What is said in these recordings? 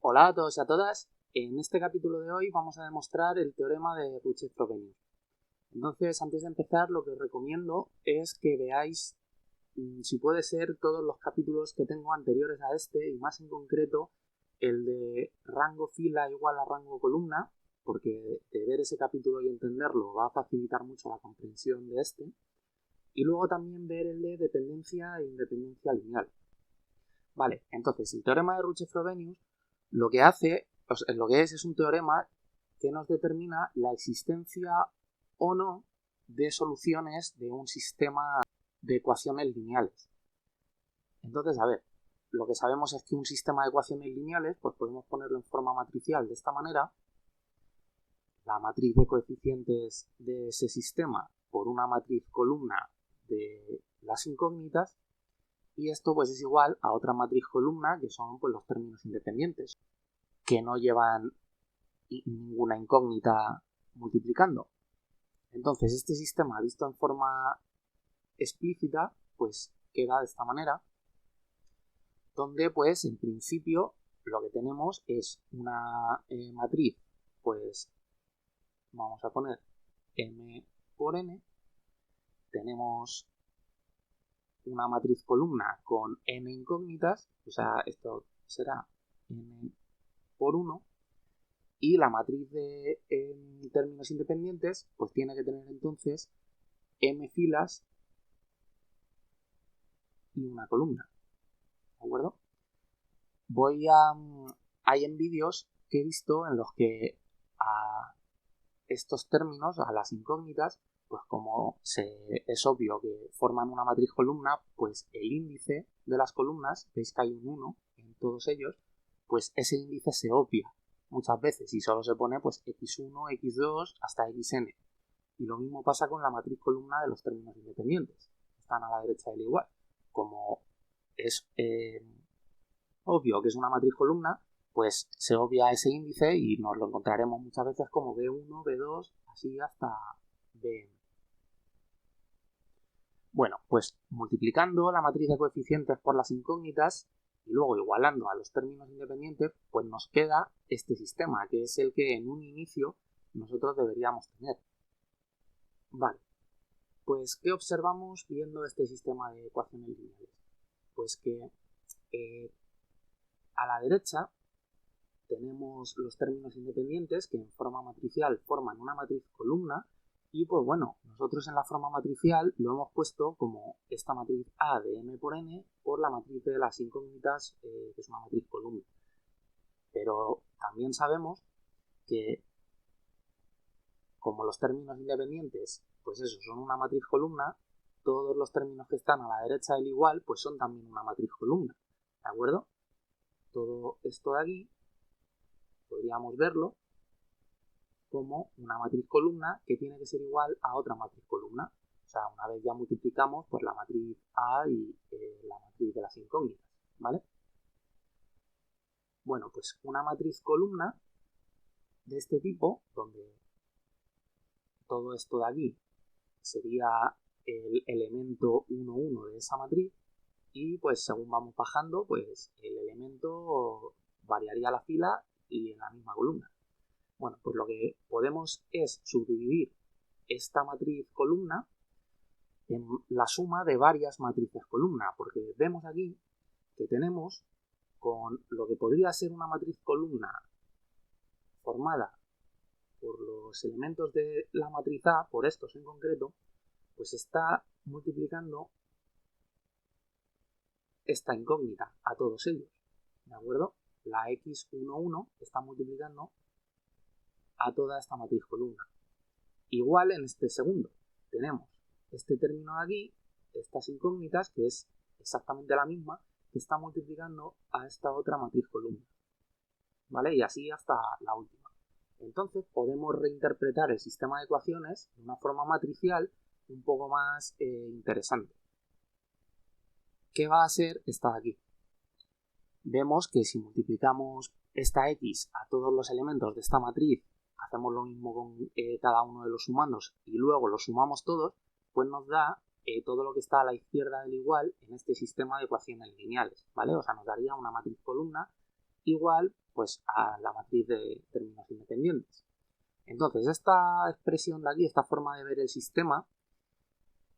Hola a todos y a todas. En este capítulo de hoy vamos a demostrar el teorema de Ricci-Frobenius. Entonces, antes de empezar, lo que os recomiendo es que veáis, si puede ser, todos los capítulos que tengo anteriores a este, y más en concreto el de rango fila igual a rango columna, porque de ver ese capítulo y entenderlo va a facilitar mucho la comprensión de este. Y luego también ver el de dependencia e independencia lineal. Vale, entonces el teorema de Ricci-Frobenius lo que hace, lo que es un teorema que nos determina la existencia o no de soluciones de un sistema de ecuaciones lineales. Entonces, a ver, lo que sabemos es que un sistema de ecuaciones lineales, pues podemos ponerlo en forma matricial de esta manera. La matriz de coeficientes de ese sistema por una matriz columna de las incógnitas. Y esto pues es igual a otra matriz columna, que son pues los términos independientes, que no llevan ninguna incógnita multiplicando. Entonces este sistema visto en forma explícita pues queda de esta manera, donde pues en principio lo que tenemos es una matriz, pues vamos a poner m por n, tenemos una matriz columna con n incógnitas, o sea, esto será n por 1, y la matriz de términos independientes pues tiene que tener entonces m filas y una columna, ¿de acuerdo? Hay en vídeos que he visto en los que a estos términos, a las incógnitas, pues como es obvio que forman una matriz columna, pues el índice de las columnas, veis que hay un 1 en todos ellos, pues ese índice se obvia muchas veces y solo se pone pues x1, x2 hasta xn. Y lo mismo pasa con la matriz columna de los términos independientes. Están a la derecha del igual. Como es obvio que es una matriz columna, pues se obvia ese índice y nos lo encontraremos muchas veces como B1, B2, así hasta Bn. Bueno, pues multiplicando la matriz de coeficientes por las incógnitas y luego igualando a los términos independientes, pues nos queda este sistema, que es el que en un inicio nosotros deberíamos tener. Vale, pues ¿qué observamos viendo este sistema de ecuaciones lineales? Pues que a la derecha tenemos los términos independientes que en forma matricial forman una matriz columna y pues bueno, nosotros en la forma matricial lo hemos puesto como esta matriz A de m por n por la matriz de las incógnitas, que es una matriz columna. Pero también sabemos que como los términos independientes, pues eso, son una matriz columna, todos los términos que están a la derecha del igual, pues son también una matriz columna, ¿de acuerdo? Todo esto de aquí podríamos verlo como una matriz columna que tiene que ser igual a otra matriz columna. O sea, una vez ya multiplicamos pues la matriz A y la matriz de las incógnitas, ¿vale? Bueno, pues una matriz columna de este tipo, donde todo esto de aquí sería el elemento 1, 1 de esa matriz, y pues según vamos bajando, pues el elemento variaría la fila y en la misma columna. Bueno, pues lo que podemos es subdividir esta matriz columna en la suma de varias matrices columna, porque vemos aquí que tenemos con lo que podría ser una matriz columna formada por los elementos de la matriz A, por estos en concreto, pues está multiplicando esta incógnita a todos ellos, ¿de acuerdo? La x11 está multiplicando a toda esta matriz columna. Igual en este segundo tenemos este término de aquí, estas incógnitas, que es exactamente la misma, que está multiplicando a esta otra matriz columna, ¿vale? Y así hasta la última. Entonces podemos reinterpretar el sistema de ecuaciones de una forma matricial un poco más interesante. ¿Qué va a ser esta de aquí? Vemos que si multiplicamos esta x a todos los elementos de esta matriz, hacemos lo mismo con cada uno de los sumandos y luego los sumamos todos, pues nos da todo lo que está a la izquierda del igual en este sistema de ecuaciones lineales, ¿vale? O sea, nos daría una matriz columna igual pues a la matriz de términos independientes. Entonces, esta expresión de aquí, esta forma de ver el sistema,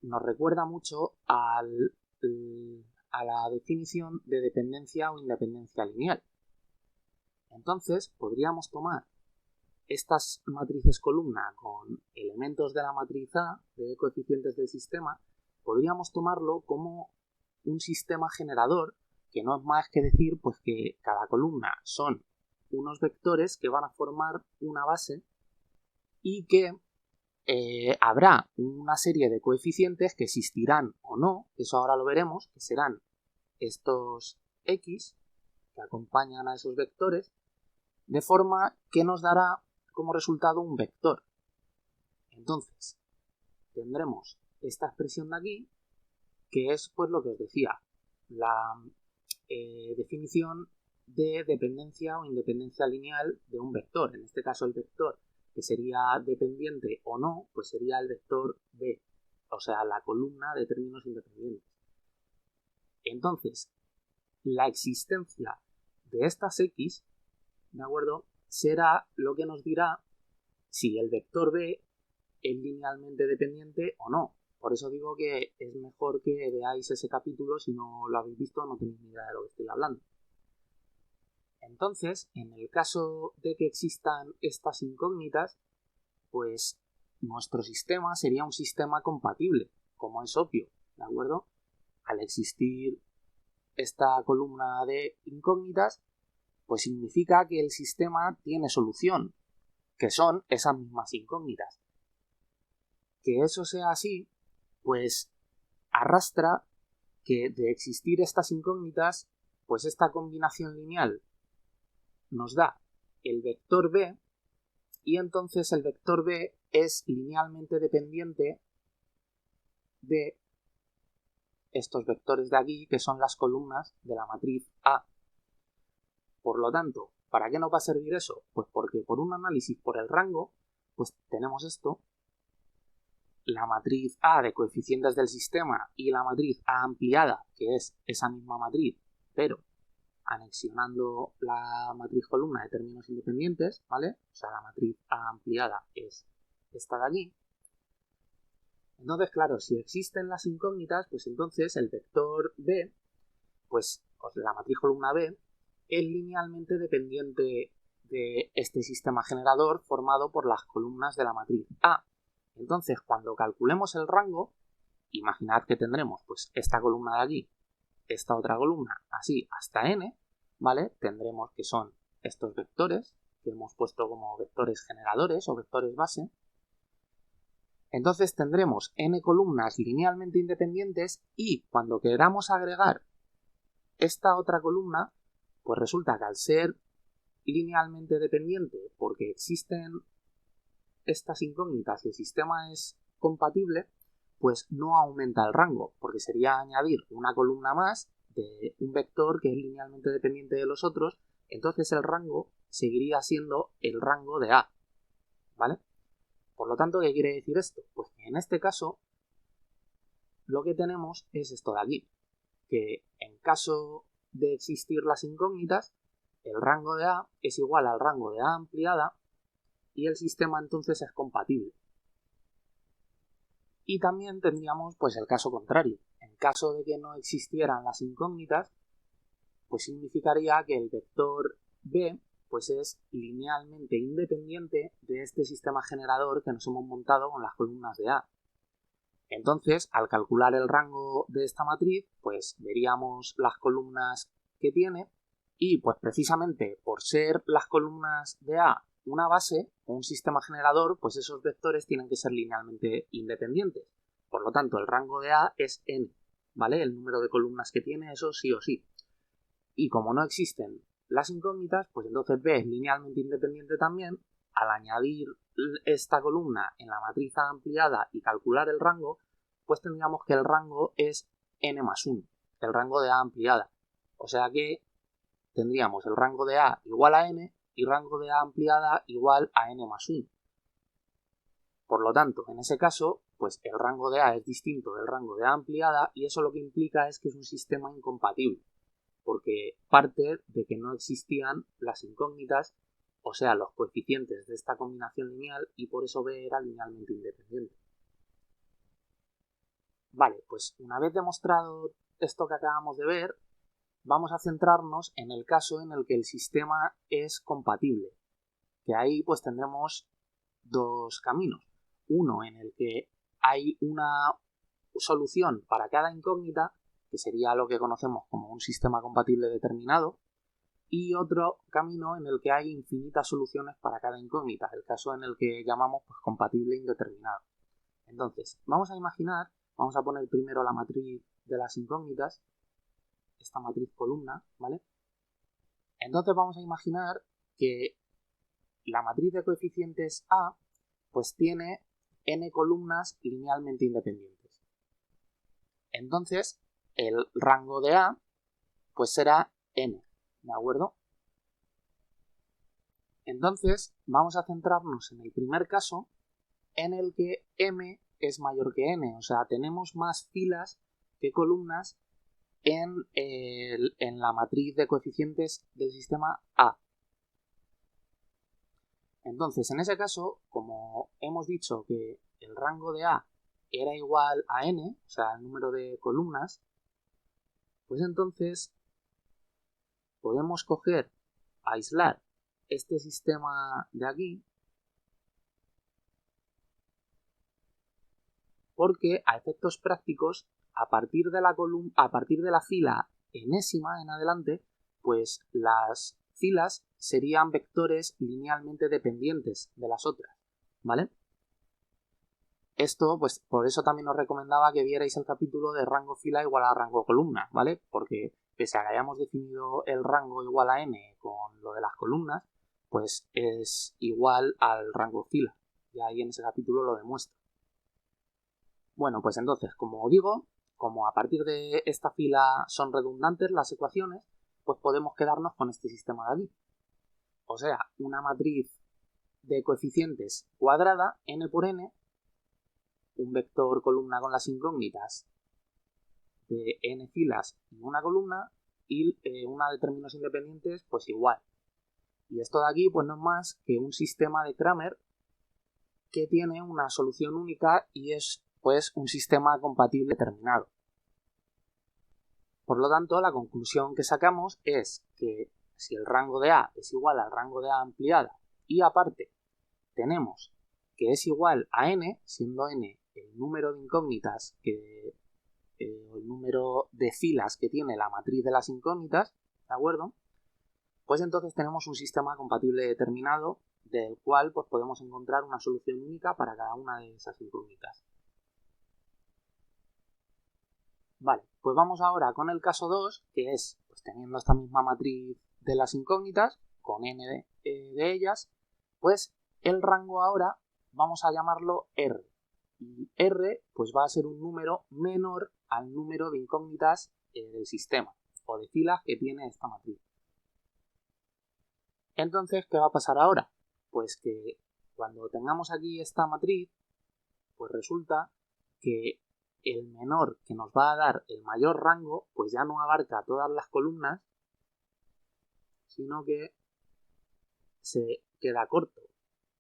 nos recuerda mucho a la definición de dependencia o independencia lineal. Entonces, podríamos tomar estas matrices columna con elementos de la matriz A, de coeficientes del sistema, podríamos tomarlo como un sistema generador, que no es más que decir pues que cada columna son unos vectores que van a formar una base y que habrá una serie de coeficientes que existirán o no, eso ahora lo veremos, que serán estos X que acompañan a esos vectores, de forma que nos dará como resultado un vector. Entonces, tendremos esta expresión de aquí, que es pues lo que os decía, la definición de dependencia o independencia lineal de un vector. En este caso el vector que sería dependiente o no, pues sería el vector B, o sea, la columna de términos independientes. Entonces, la existencia de estas X, ¿de acuerdo?, será lo que nos dirá si el vector B es linealmente dependiente o no. Por eso digo que es mejor que veáis ese capítulo. Si no lo habéis visto, no tenéis ni idea de lo que estoy hablando. Entonces, en el caso de que existan estas incógnitas, pues nuestro sistema sería un sistema compatible, como es obvio, ¿de acuerdo? Al existir esta columna de incógnitas, pues significa que el sistema tiene solución, que son esas mismas incógnitas. Que eso sea así, pues arrastra que de existir estas incógnitas, pues esta combinación lineal nos da el vector B, y entonces el vector B es linealmente dependiente de estos vectores de aquí, que son las columnas de la matriz A. Por lo tanto, ¿para qué nos va a servir eso? Pues porque por un análisis por el rango, pues tenemos esto, la matriz A de coeficientes del sistema y la matriz A ampliada, que es esa misma matriz, pero anexionando la matriz columna de términos independientes, ¿vale? O sea, la matriz A ampliada es esta de aquí. Entonces, claro, si existen las incógnitas, pues entonces el vector B, pues la matriz columna B, es linealmente dependiente de este sistema generador formado por las columnas de la matriz A. Entonces, cuando calculemos el rango, imaginad que tendremos pues esta columna de aquí, esta otra columna, así hasta n, ¿vale? Tendremos que son estos vectores, que hemos puesto como vectores generadores o vectores base. Entonces tendremos n columnas linealmente independientes y cuando queramos agregar esta otra columna, pues resulta que al ser linealmente dependiente, porque existen estas incógnitas y el sistema es compatible, pues no aumenta el rango, porque sería añadir una columna más de un vector que es linealmente dependiente de los otros, entonces el rango seguiría siendo el rango de A, ¿vale? Por lo tanto, ¿qué quiere decir esto? Pues que en este caso lo que tenemos es esto de aquí, que en caso de existir las incógnitas, el rango de A es igual al rango de A ampliada y el sistema entonces es compatible. Y también tendríamos pues el caso contrario. En caso de que no existieran las incógnitas, pues significaría que el vector B pues es linealmente independiente de este sistema generador que nos hemos montado con las columnas de A. Entonces, al calcular el rango de esta matriz, pues veríamos las columnas que tiene y pues precisamente por ser las columnas de A una base o un sistema generador, pues esos vectores tienen que ser linealmente independientes. Por lo tanto, el rango de A es n, ¿vale? El número de columnas que tiene, eso sí o sí. Y como no existen las incógnitas, pues entonces B es linealmente independiente también. Al añadir esta columna en la matriz A ampliada y calcular el rango, pues tendríamos que el rango es n más 1, el rango de A ampliada. O sea que tendríamos el rango de A igual a n y rango de A ampliada igual a n más 1. Por lo tanto, en ese caso, pues el rango de A es distinto del rango de A ampliada y eso lo que implica es que es un sistema incompatible. porque parte de que no existían las incógnitas, o sea, los coeficientes de esta combinación lineal, y por eso B era linealmente independiente. Vale, pues una vez demostrado esto que acabamos de ver, vamos a centrarnos en el caso en el que el sistema es compatible, que ahí pues tendremos dos caminos. Uno en el que hay una solución para cada incógnita, que sería lo que conocemos como un sistema compatible determinado, y otro camino en el que hay infinitas soluciones para cada incógnita, el caso en el que llamamos pues, compatible indeterminado. Entonces, vamos a poner primero la matriz de las incógnitas, esta matriz columna, ¿vale? Entonces vamos a imaginar que la matriz de coeficientes A pues tiene n columnas linealmente independientes. Entonces, el rango de A pues será n, ¿de acuerdo? Entonces, vamos a centrarnos en el primer caso en el que m es mayor que n, o sea, tenemos más filas que columnas en la matriz de coeficientes del sistema A. Entonces, en ese caso, como hemos dicho que el rango de A era igual a n, o sea, el número de columnas, pues entonces podemos aislar este sistema de aquí, porque a efectos prácticos, a partir de la fila enésima en adelante, pues las filas serían vectores linealmente dependientes de las otras, ¿vale? Esto, pues por eso también os recomendaba que vierais el capítulo de rango fila igual a rango columna, ¿vale? Porque pese a que hayamos definido el rango igual a n con lo de las columnas, pues es igual al rango fila. Y ahí en ese capítulo lo demuestra. Bueno, pues entonces, como digo, como a partir de esta fila son redundantes las ecuaciones, pues podemos quedarnos con este sistema de aquí. O sea, una matriz de coeficientes cuadrada, n por n, un vector columna con las incógnitas de n filas y una columna, y una de términos independientes, pues igual. Y esto de aquí, pues no es más que un sistema de Cramer que tiene una solución única y es pues un sistema compatible determinado. Por lo tanto, la conclusión que sacamos es que si el rango de A es igual al rango de A ampliada y aparte tenemos que es igual a n, siendo n el número de incógnitas, el número de filas que tiene la matriz de las incógnitas, ¿de acuerdo? Pues entonces tenemos un sistema compatible determinado del cual pues, podemos encontrar una solución única para cada una de esas incógnitas. Vale, pues vamos ahora con el caso 2, que es, pues teniendo esta misma matriz de las incógnitas, con n de ellas, pues el rango ahora vamos a llamarlo R. Y R pues va a ser un número menor al número de incógnitas del sistema, o de filas que tiene esta matriz. Entonces, ¿qué va a pasar ahora? Pues que cuando tengamos aquí esta matriz, pues resulta que el menor que nos va a dar el mayor rango, pues ya no abarca todas las columnas, sino que se queda corto,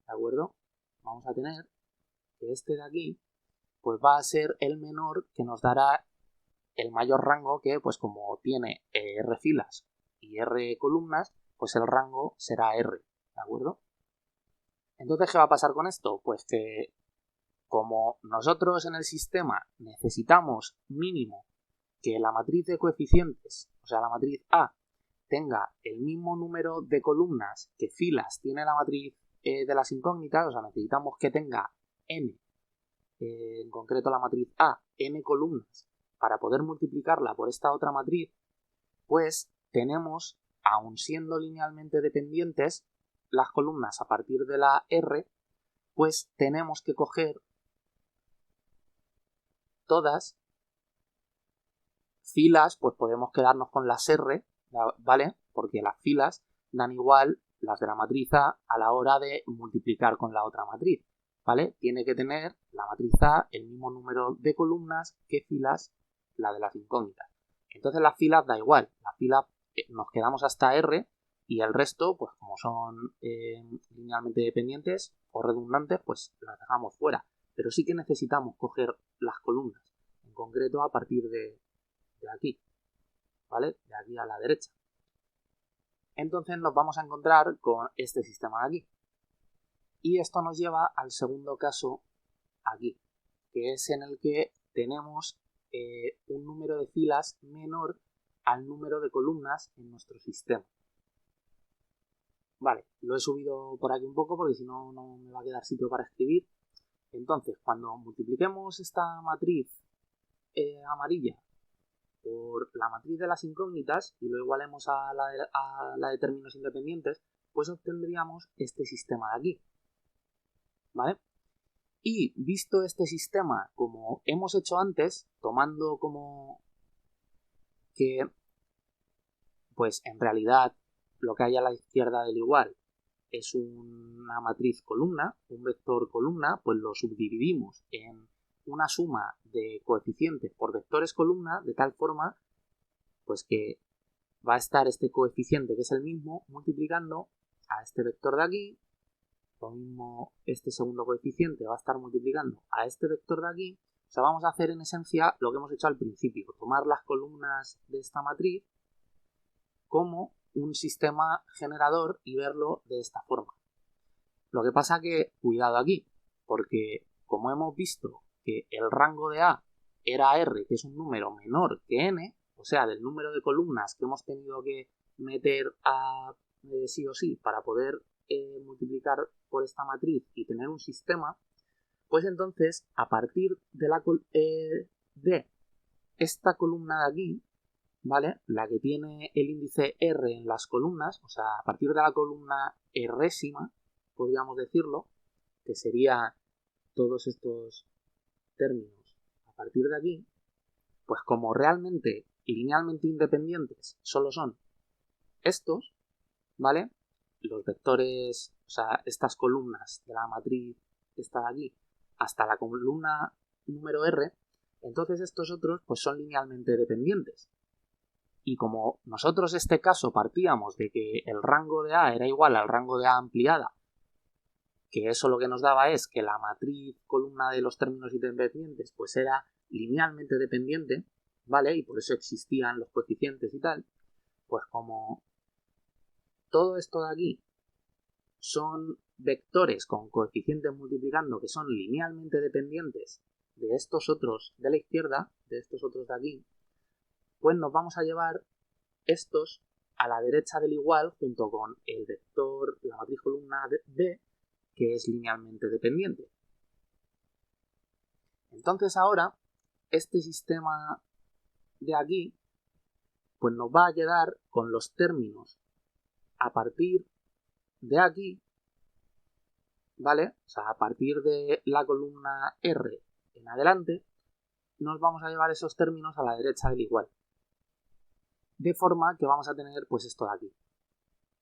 ¿de acuerdo? Vamos a tener que este de aquí, pues va a ser el menor que nos dará el mayor rango, que pues como tiene R filas y R columnas, pues el rango será R, ¿de acuerdo? Entonces, ¿qué va a pasar con esto? Pues que como nosotros en el sistema necesitamos mínimo que la matriz de coeficientes, o sea, la matriz A, tenga el mismo número de columnas que filas tiene la matriz de las incógnitas, o sea, necesitamos que tenga n, en concreto la matriz A, n columnas, para poder multiplicarla por esta otra matriz, pues tenemos, aun siendo linealmente dependientes, las columnas a partir de la R, pues tenemos que coger todas filas, pues podemos quedarnos con las R, ¿vale? Porque las filas dan igual las de la matriz A la hora de multiplicar con la otra matriz, ¿vale? Tiene que tener la matriz A el mismo número de columnas que filas la de las incógnitas. Entonces las filas da igual, las filas nos quedamos hasta R y el resto, pues como son linealmente dependientes o redundantes, pues las dejamos fuera. Pero sí que necesitamos coger las columnas, en concreto a partir de aquí, ¿vale? De aquí a la derecha. Entonces nos vamos a encontrar con este sistema de aquí. Y esto nos lleva al segundo caso aquí, que es en el que tenemos un número de filas menor al número de columnas en nuestro sistema. Vale, lo he subido por aquí un poco porque si no, no me va a quedar sitio para escribir. Entonces, cuando multipliquemos esta matriz amarilla por la matriz de las incógnitas y lo igualemos a la de términos independientes, pues obtendríamos este sistema de aquí. ¿Vale? Y visto este sistema como hemos hecho antes, tomando como que, pues en realidad lo que hay a la izquierda del igual es una matriz columna, un vector columna, pues lo subdividimos en una suma de coeficientes por vectores columna, de tal forma pues que va a estar este coeficiente, que es el mismo, multiplicando a este vector de aquí. Lo mismo, este segundo coeficiente va a estar multiplicando a este vector de aquí. O sea, vamos a hacer en esencia lo que hemos hecho al principio, tomar las columnas de esta matriz como un sistema generador y verlo de esta forma. Lo que pasa que, cuidado aquí, porque como hemos visto que el rango de A era R, que es un número menor que N, o sea, del número de columnas que hemos tenido que meter a sí o sí para poder multiplicar por esta matriz y tener un sistema, pues entonces a partir de esta columna de aquí, ¿vale? La que tiene el índice R en las columnas, o sea, a partir de la columna Résima, podríamos decirlo, que sería todos estos términos a partir de aquí, pues como realmente linealmente independientes solo son estos, ¿vale? Los vectores, o sea, estas columnas de la matriz que está de aquí hasta la columna número R, entonces estos otros pues son linealmente dependientes. Y como nosotros en este caso partíamos de que el rango de A era igual al rango de A ampliada, que eso lo que nos daba es que la matriz columna de los términos independientes pues era linealmente dependiente, ¿vale? Y por eso existían los coeficientes y tal, pues como todo esto de aquí son vectores con coeficientes multiplicando que son linealmente dependientes de estos otros de la izquierda, de estos otros de aquí, pues nos vamos a llevar estos a la derecha del igual junto con el vector, la matriz columna D, que es linealmente dependiente. Entonces ahora, este sistema de aquí, pues nos va a quedar con los términos a partir de aquí, ¿vale? O sea, a partir de la columna R en adelante, nos vamos a llevar esos términos a la derecha del igual. De forma que vamos a tener pues esto de aquí.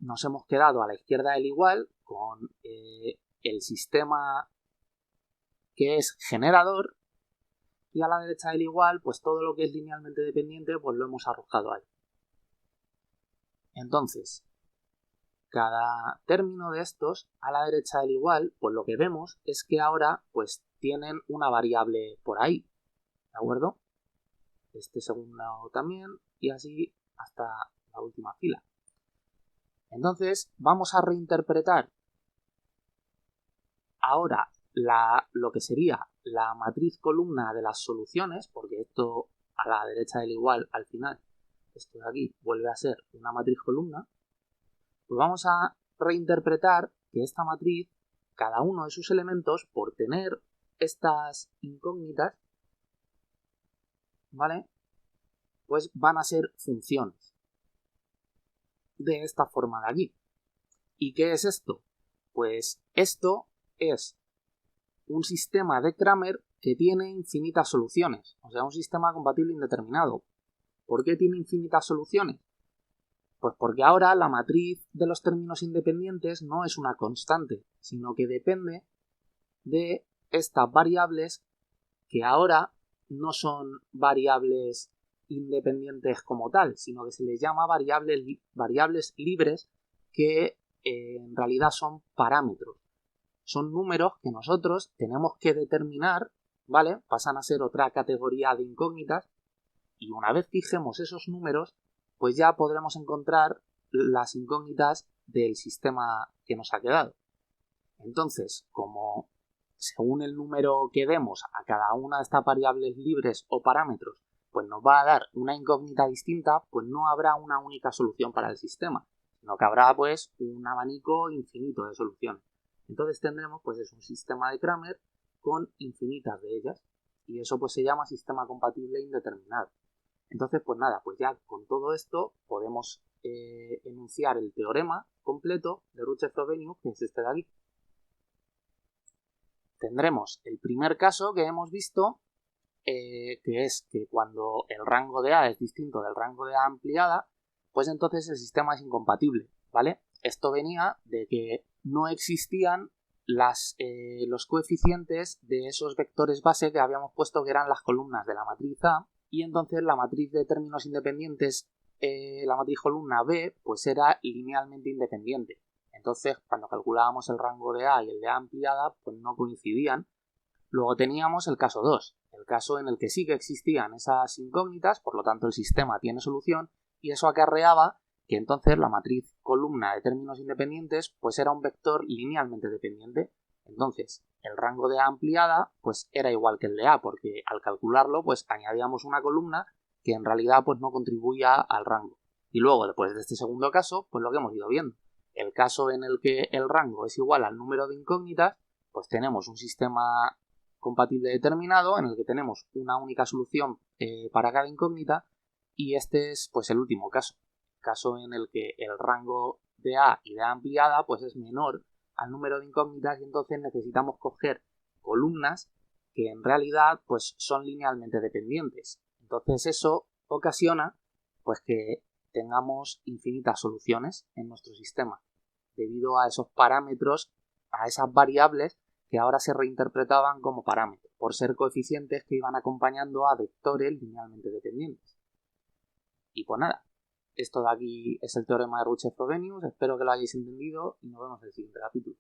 Nos hemos quedado a la izquierda del igual con el sistema que es generador y a la derecha del igual pues todo lo que es linealmente dependiente pues lo hemos arrojado ahí. Entonces, cada término de estos a la derecha del igual pues lo que vemos es que ahora pues tienen una variable por ahí, ¿de acuerdo? Este segundo también y así hasta la última fila. Entonces vamos a reinterpretar ahora lo que sería la matriz columna de las soluciones, porque esto a la derecha del igual al final, esto de aquí vuelve a ser una matriz columna, pues vamos a reinterpretar que esta matriz, cada uno de sus elementos, por tener estas incógnitas, ¿vale? Pues van a ser funciones de esta forma de aquí. ¿Y qué es esto? Pues esto es un sistema de Cramer que tiene infinitas soluciones, o sea, un sistema compatible indeterminado. ¿Por qué tiene infinitas soluciones? Pues porque ahora la matriz de los términos independientes no es una constante, sino que depende de estas variables que ahora no son variables independientes como tal, sino que se les llama variables libres que en realidad son parámetros. Son números que nosotros tenemos que determinar, ¿vale? Pasan a ser otra categoría de incógnitas y una vez fijemos esos números, pues ya podremos encontrar las incógnitas del sistema que nos ha quedado. Entonces, como según el número que demos a cada una de estas variables libres o parámetros, pues nos va a dar una incógnita distinta, pues no habrá una única solución para el sistema, sino que habrá pues un abanico infinito de soluciones. Entonces tendremos pues un sistema de Cramer con infinitas de ellas y eso pues se llama sistema compatible indeterminado. Entonces pues nada, pues ya con todo esto podemos enunciar el teorema completo de Rutherford-Benioff, que es este de aquí. Tendremos el primer caso que hemos visto, que es que cuando el rango de A es distinto del rango de A ampliada, pues entonces el sistema es incompatible, ¿vale? Esto venía de que no existían los coeficientes de esos vectores base que habíamos puesto que eran las columnas de la matriz A, y entonces la matriz de términos independientes, la matriz columna B, pues era linealmente independiente. Entonces, cuando calculábamos el rango de A y el de A ampliada, pues no coincidían. Luego teníamos el caso 2, el caso en el que sí que existían esas incógnitas, por lo tanto el sistema tiene solución, y eso acarreaba que entonces la matriz columna de términos independientes pues era un vector linealmente dependiente. Entonces, el rango de A ampliada pues era igual que el de A, porque al calcularlo pues añadíamos una columna que en realidad pues no contribuía al rango. Y luego, después de este segundo caso, pues lo que hemos ido viendo. El caso en el que el rango es igual al número de incógnitas, pues tenemos un sistema compatible determinado en el que tenemos una única solución para cada incógnita, y este es pues el último caso en el que el rango de A y de A ampliada pues es menor al número de incógnitas y entonces necesitamos coger columnas que en realidad pues son linealmente dependientes. Entonces eso ocasiona pues que tengamos infinitas soluciones en nuestro sistema debido a esos parámetros, a esas variables que ahora se reinterpretaban como parámetros, por ser coeficientes que iban acompañando a vectores linealmente dependientes. Y pues nada, esto de aquí es el teorema de Rutherford-Benioff, espero que lo hayáis entendido y nos vemos en el siguiente capítulo.